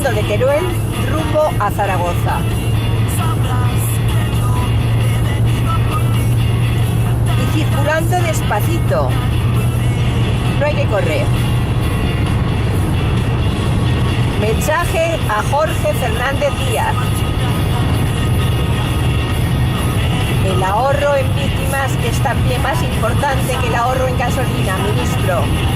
saliendo de Teruel rumbo a Zaragoza. Y circulando despacito. No hay que correr. Mensaje a Jorge Fernández Díaz. El ahorro en víctimas es también más importante que el ahorro en gasolina, ministro.